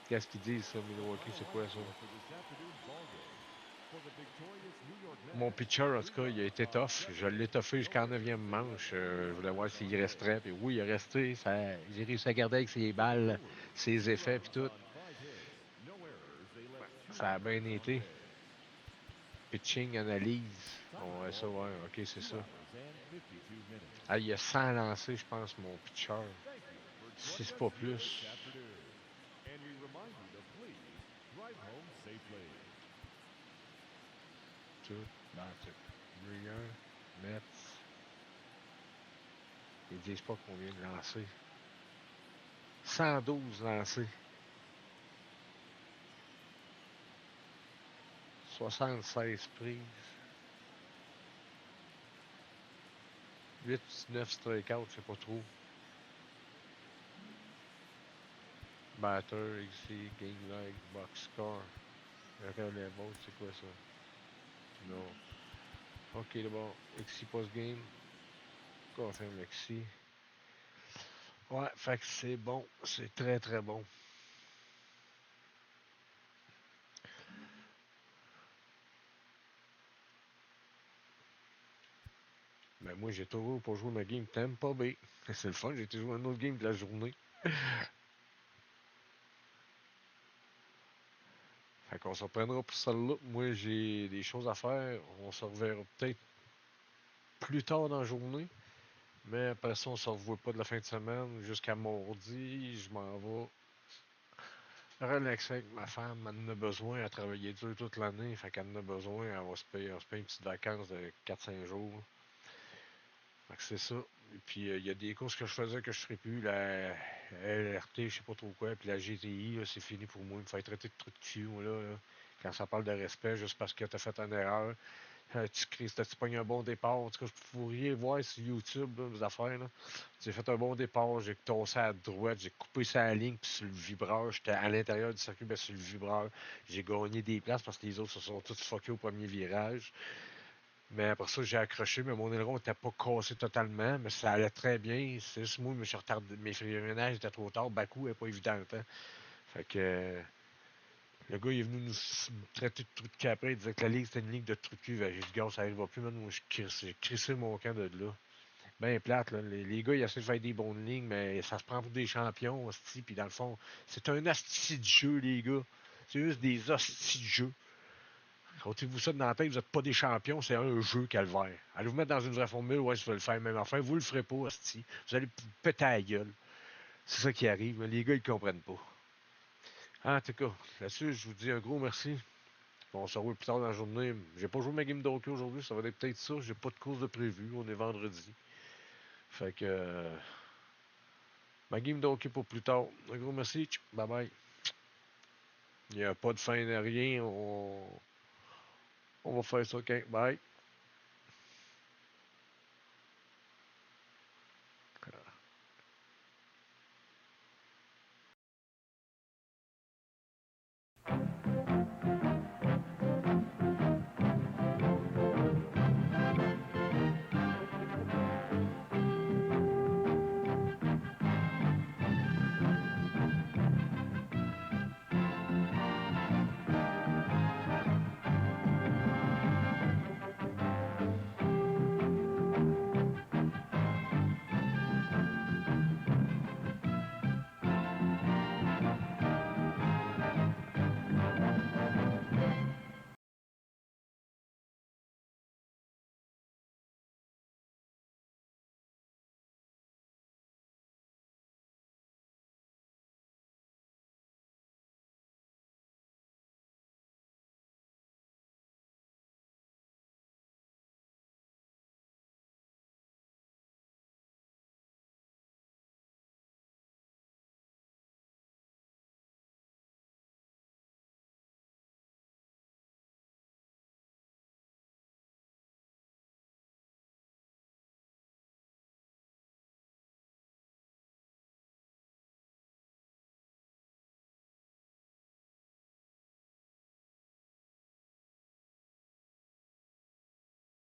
Qu'est-ce qu'ils disent, ça, Milwaukee? C'est quoi, ça? Mon pitcher, en tout cas, il a été tough. Je l'ai toughé jusqu'en 9e manche. Je voulais voir s'il resterait. Puis oui, il est resté. J'ai réussi à garder avec ses balles, ses effets, puis tout. Ça a bien été. Pitching analyse. Ouais, ça, ouais. OK, c'est ça. Ah, il a 100 lancés, je pense, mon pitcher. Si c'est pas plus. Tout. Bruyère, Mets. Ils disent pas combien de lancés. 112 lancés. 76 prises. 8-9 strikeouts, je sais pas trop. Batter, XC, game lag, box score. Regarde les votes, c'est quoi ça? Non. Ok, d'abord, XC post-game. Confirme XC. Ouais, fait que c'est bon. C'est très très bon. Mais moi, j'ai toujours pas joué ma game Tampa Bay. C'est le fun, j'ai été joué un autre game de la journée. Fait qu'on se reprendra pour celle-là. Moi, j'ai des choses à faire. On se reverra peut-être plus tard dans la journée. Mais après ça, on se revoit pas de la fin de semaine jusqu'à mardi. Je m'en vais relaxer avec ma femme. Elle en a besoin. Elle a travaillé dur toute l'année. Fait qu'elle en a besoin. On se paye une petite vacance de 4-5 jours. Fait que c'est ça. Et puis, il y a des courses que je faisais que je ne ferai plus. La LRT, je sais pas trop quoi. Puis la GTI, là, c'est fini pour moi. Il me fait traiter de trucs de cul, moi, là. Quand ça parle de respect, juste parce que tu as fait une erreur. Tu pognes un bon départ. En tout cas, vous pourriez voir sur YouTube, là, mes affaires. Là. J'ai fait un bon départ. J'ai tossé à droite. J'ai coupé sa ligne. Puis sur le vibreur, j'étais à l'intérieur du circuit. Ben, sur le vibreur, j'ai gagné des places parce que les autres se sont tous fuckés au premier virage. Mais après ça, j'ai accroché, mais mon aileron n'était pas cassé totalement, mais ça allait très bien. C'est juste moi, je me suis retardé. Mes freinages étaient trop tard. Bakou n'est pas évident le temps. Fait que le gars il est venu nous traiter de trou de cul après. Il disait que la ligue c'était une ligue de trou de cul. J'ai dit, gars, ça n'arrivera plus. Maintenant, moi, j'ai crissé mon camp de là. Ben plate, là. Les gars, ils essaient de faire des bonnes lignes, mais ça se prend pour des champions, hostie. Puis dans le fond, c'est un hostie de jeu, les gars. C'est juste des hosties de jeu. Comptez-vous ça dans la tête, vous n'êtes pas des champions, c'est un jeu calvaire. Allez vous mettre dans une vraie formule, ouais, je vais le faire même enfin, vous le ferez pas, hostie. Vous allez péter à la gueule. C'est ça qui arrive, mais les gars, ils comprennent pas. En tout cas, là-dessus, je vous dis un gros merci. On se revoit plus tard dans la journée. J'ai pas joué ma game d'hockey aujourd'hui, ça va être peut-être ça. J'ai pas de course de prévu, on est vendredi. Fait que ma game d'hockey pour plus tard. Un gros merci, bye bye. Il n'y a pas de fin de rien, on va faire ça, ok, bye.